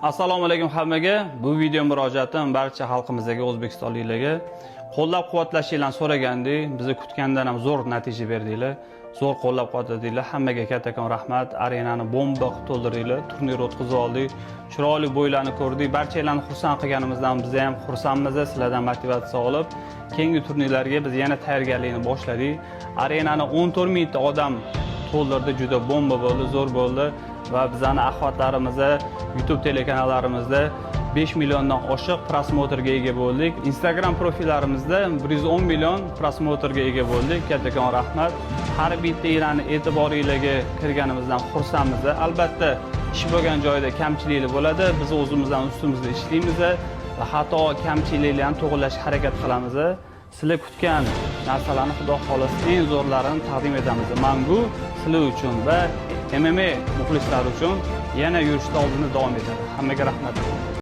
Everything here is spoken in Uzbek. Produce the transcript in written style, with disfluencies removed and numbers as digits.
Assalomu alaykum hammaga. Bu video murojaatim barcha xalqimizdagi o'zbekistonliklarga qo'llab-quvvatlashinglarni so'ragandik. Bizni kutgandan ham zo'r natija berdinglar. Zo'r qo'llab-quvvatladinglar. Hammaga kattakon rahmat. Arenani bomba qilib to'ldirdinglar. Turnir o'tkazib oldik. Chiroyli bo'ylarni ko'rdik. Barchalarni xursand qilganimizdan biz ham xursandmiz. Sizlardan motivatsiya olib, keyingi turnirlarga biz yana tayyorgarlikni boshladik. Arenani 14 mingta odam to'ldirdi. Juda bomba bo'ldi, zo'r bo'ldi. Va bizning axlatlarimizda YouTube telekanallarimizda 5 milliondan oshiq prosmotrga ega bo'ldik. Instagram profillarimizda 110 million prosmotrga ega bo'ldik. Kattakon rahmat. Har bittanglarni e'tiboringizga kirganimizdan xursandmiz. Albatta, ish bo'lgan joyda kamchiliklar bo'ladi. Biz o'zimizdan ustimizda ishlaymiz va xato kamchiliklarni to'g'rilashga harakat qilamiz. Sizlar kutgan narsalarni Xudo xolasa eng zo'rlarini taqdim etamiz. Mangu sizlar uchun va MMA muxlislari uchun yana yurishda oldinda davom etadi. Hammaga rahmat.